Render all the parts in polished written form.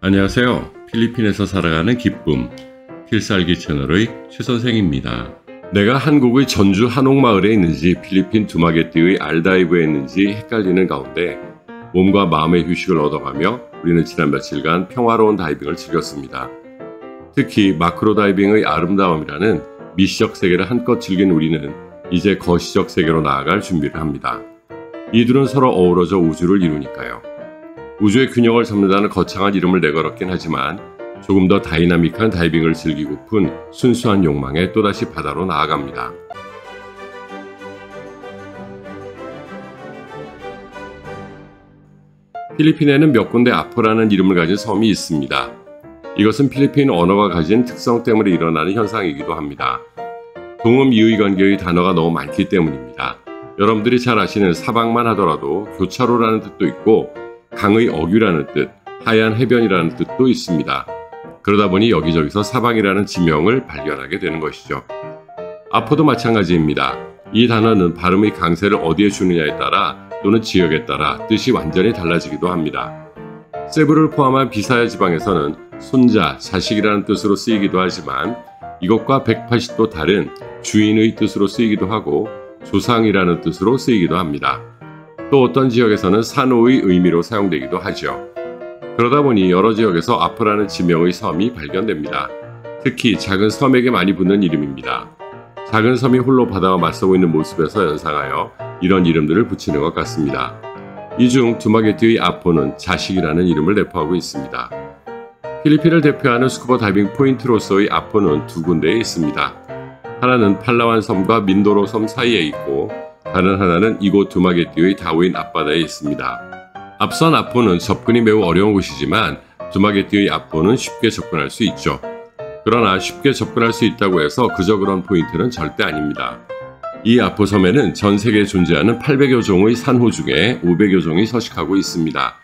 안녕하세요. 필리핀에서 살아가는 기쁨, 필살기 채널의 최 선생입니다. 내가 한국의 전주 한옥마을에 있는지 필리핀 두마게띠의 알다이브에 있는지 헷갈리는 가운데 몸과 마음의 휴식을 얻어가며 우리는 지난 며칠간 평화로운 다이빙을 즐겼습니다. 특히 마크로 다이빙의 아름다움이라는 미시적 세계를 한껏 즐긴 우리는 이제 거시적 세계로 나아갈 준비를 합니다. 이 둘은 서로 어우러져 우주를 이루니까요. 우주의 균형을 잡는다는 거창한 이름을 내걸었긴 하지만 조금 더 다이나믹한 다이빙을 즐기고픈 순수한 욕망에 또다시 바다로 나아갑니다. 필리핀에는 몇 군데 아포라는 이름을 가진 섬이 있습니다. 이것은 필리핀 언어가 가진 특성 때문에 일어나는 현상이기도 합니다. 동음 이의관계의 단어가 너무 많기 때문입니다. 여러분들이 잘 아시는 사방만 하더라도 교차로라는 뜻도 있고 강의 어귀라는 뜻, 하얀 해변이라는 뜻도 있습니다. 그러다 보니 여기저기서 사방이라는 지명을 발견하게 되는 것이죠. 아포도 마찬가지입니다. 이 단어는 발음의 강세를 어디에 주느냐에 따라 또는 지역에 따라 뜻이 완전히 달라지기도 합니다. 세부를 포함한 비사야 지방에서는 손자, 자식이라는 뜻으로 쓰이기도 하지만 이것과 180도 다른 주인의 뜻으로 쓰이기도 하고 조상이라는 뜻으로 쓰이기도 합니다. 또 어떤 지역에서는 산호의 의미로 사용되기도 하죠. 그러다 보니 여러 지역에서 아포라는 지명의 섬이 발견됩니다. 특히 작은 섬에게 많이 붙는 이름입니다. 작은 섬이 홀로 바다와 맞서고 있는 모습에서 연상하여 이런 이름들을 붙이는 것 같습니다. 이 중 두마게띠의 아포는 자식이라는 이름을 내포하고 있습니다. 필리핀을 대표하는 스쿠버 다이빙 포인트로서의 아포는 두 군데에 있습니다. 하나는 팔라완 섬과 민도로 섬 사이에 있고 다른 하나는 이곳 두마게띠의 다우인 앞바다에 있습니다. 앞선 아포는 접근이 매우 어려운 곳이지만 두마게띠의 아포는 쉽게 접근할 수 있죠. 그러나 쉽게 접근할 수 있다고 해서 그저 그런 포인트는 절대 아닙니다. 이 아포 섬에는 전 세계에 존재하는 800여 종의 산호 중에 500여 종이 서식하고 있습니다.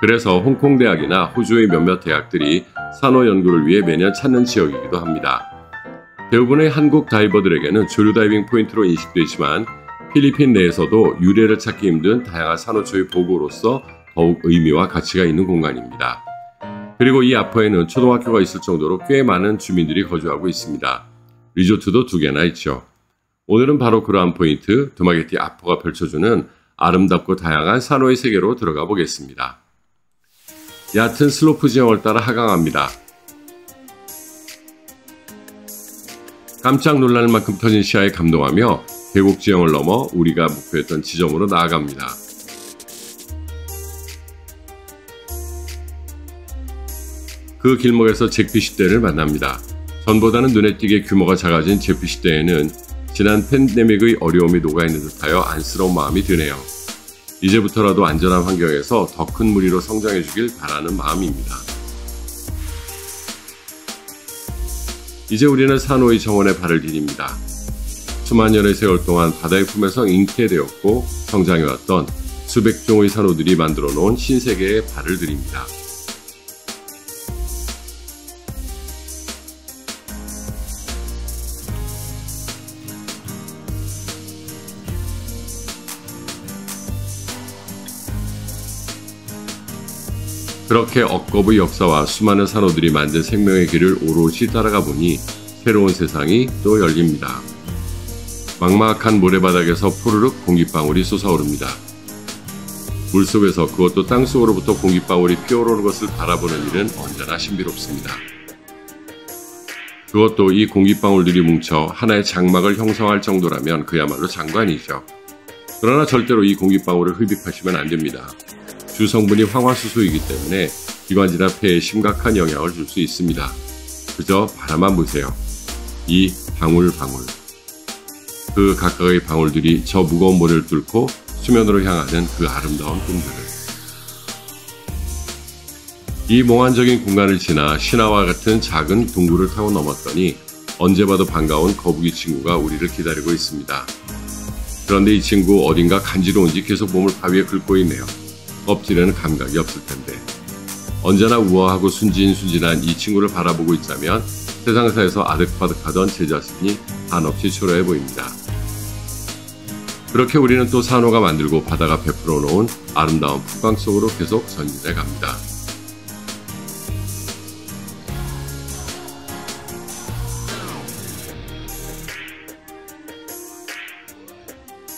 그래서 홍콩대학이나 호주의 몇몇 대학들이 산호 연구를 위해 매년 찾는 지역이기도 합니다. 대부분의 한국 다이버들에게는 조류 다이빙 포인트로 인식되지만 필리핀 내에서도 유래를 찾기 힘든 다양한 산호초의 보고로서 더욱 의미와 가치가 있는 공간입니다. 그리고 이 아포에는 초등학교가 있을 정도로 꽤 많은 주민들이 거주하고 있습니다. 리조트도 2개나 있죠. 오늘은 바로 그러한 포인트, 두마게띠 아포가 펼쳐주는 아름답고 다양한 산호의 세계로 들어가 보겠습니다. 얕은 슬로프 지형을 따라 하강합니다. 깜짝 놀랄 만큼 터진 시야에 감동하며 계곡 지형을 넘어 우리가 목표했던 지점으로 나아갑니다. 그 길목에서 잭피쉬떼를 만납니다. 전보다는 눈에 띄게 규모가 작아진 잭피쉬떼에는 지난 팬데믹의 어려움이 녹아있는 듯하여 안쓰러운 마음이 드네요. 이제부터라도 안전한 환경에서 더 큰 무리로 성장해주길 바라는 마음입니다. 이제 우리는 산호의 정원에 발을 디딥니다. 수만 년의 세월 동안 바다의 품에서 잉태되었고 성장해왔던 수백 종의 산호들이 만들어 놓은 신세계에 발을 들입니다. 그렇게 억겁의 역사와 수많은 산호들이 만든 생명의 길을 오롯이 따라가 보니 새로운 세상이 또 열립니다. 막막한 모래바닥에서 포르륵 공기방울이 솟아오릅니다. 물속에서 그것도 땅속으로부터 공기방울이 피어오르는 것을 바라보는 일은 언제나 신비롭습니다. 그것도 이 공기방울들이 뭉쳐 하나의 장막을 형성할 정도라면 그야말로 장관이죠. 그러나 절대로 이 공기방울을 흡입하시면 안 됩니다. 주 성분이 황화수소이기 때문에 기관지나 폐에 심각한 영향을 줄 수 있습니다. 그저 바라만 보세요. 이 방울방울. 그 각각의 방울들이 저 무거운 모래를 뚫고 수면으로 향하는 그 아름다운 꿈들을. 이 몽환적인 공간을 지나 신화와 같은 작은 동굴을 타고 넘었더니 언제 봐도 반가운 거북이 친구가 우리를 기다리고 있습니다. 그런데 이 친구 어딘가 간지러운지 계속 몸을 바위에 긁고 있네요. 껍질에는 감각이 없을 텐데. 언제나 우아하고 순진순진한 이 친구를 바라보고 있자면 세상사에서 아득바득하던 제 자신이 한없이 초라해 보입니다. 그렇게 우리는 또 산호가 만들고 바다가 베풀어 놓은 아름다운 풍광 속으로 계속 전진해 갑니다.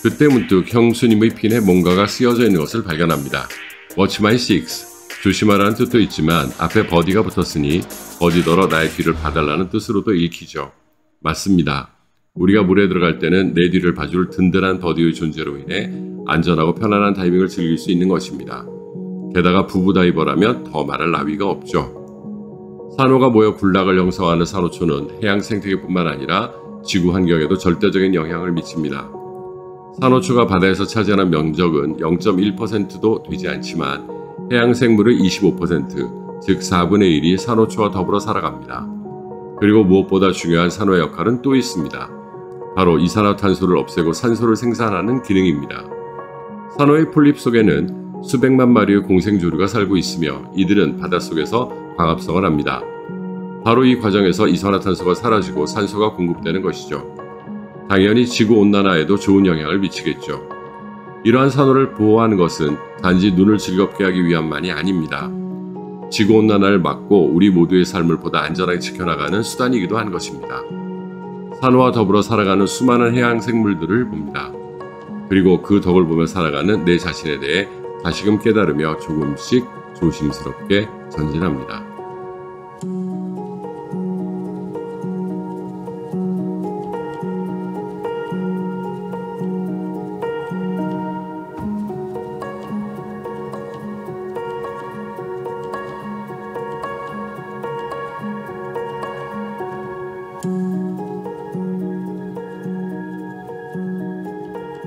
그때 문득 형수님의 핀에 뭔가가 쓰여져 있는 것을 발견합니다. Watch my six. 조심하라는 뜻도 있지만 앞에 버디가 붙었으니 버디더러 나의 뒤를 봐달라는 뜻으로도 읽히죠. 맞습니다. 우리가 물에 들어갈 때는 내 뒤를 봐줄 든든한 버디의 존재로 인해 안전하고 편안한 다이빙을 즐길 수 있는 것입니다. 게다가 부부 다이버라면 더 말할 나위가 없죠. 산호가 모여 군락을 형성하는 산호초는 해양 생태계뿐만 아니라 지구 환경에도 절대적인 영향을 미칩니다. 산호초가 바다에서 차지하는 면적은 0.1%도 되지 않지만 해양 생물의 25%, 즉 4분의 1이 산호초와 더불어 살아갑니다. 그리고 무엇보다 중요한 산호의 역할은 또 있습니다. 바로 이산화탄소를 없애고 산소를 생산하는 기능입니다. 산호의 폴립 속에는 수백만 마리의 공생조류가 살고 있으며 이들은 바닷속에서 광합성을 합니다. 바로 이 과정에서 이산화탄소가 사라지고 산소가 공급되는 것이죠. 당연히 지구온난화에도 좋은 영향을 미치겠죠. 이러한 산호를 보호하는 것은 단지 눈을 즐겁게 하기 위함만이 아닙니다. 지구온난화를 막고 우리 모두의 삶을 보다 안전하게 지켜나가는 수단이기도 한 것입니다. 산호와 더불어 살아가는 수많은 해양 생물들을 봅니다. 그리고 그 덕을 보며 살아가는 내 자신에 대해 다시금 깨달으며 조금씩 조심스럽게 전진합니다.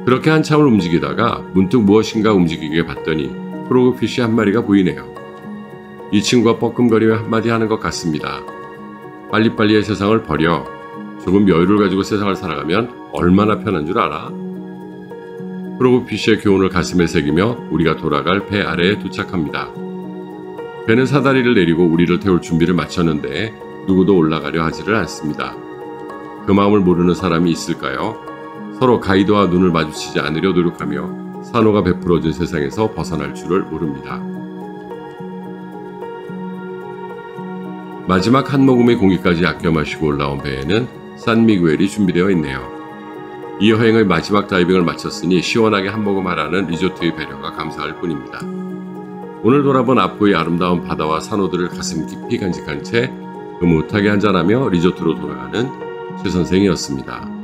그렇게 한참을 움직이다가 문득 무엇인가 움직이게 봤더니 프로그피쉬 한 마리가 보이네요. 이 친구가 뻐끔거리며 한마디 하는 것 같습니다. 빨리빨리의 세상을 버려. 조금 여유를 가지고 세상을 살아가면 얼마나 편한 줄 알아? 프로그피쉬의 교훈을 가슴에 새기며 우리가 돌아갈 배 아래에 도착합니다. 배는 사다리를 내리고 우리를 태울 준비를 마쳤는데 누구도 올라가려 하지를 않습니다. 그 마음을 모르는 사람이 있을까요? 서로 가이드와 눈을 마주치지 않으려 노력하며 산호가 베풀어준 세상에서 벗어날 줄을 모릅니다. 마지막 한 모금의 공기까지 아껴 마시고 올라온 배에는 산미구엘이 준비되어 있네요. 이 여행의 마지막 다이빙을 마쳤으니 시원하게 한 모금 하라는 리조트의 배려가 감사할 뿐입니다. 오늘 돌아본 아포의 아름다운 바다와 산호들을 가슴 깊이 간직한 채 흐뭇하게 한잔하며 리조트로 돌아가는 최 선생이었습니다.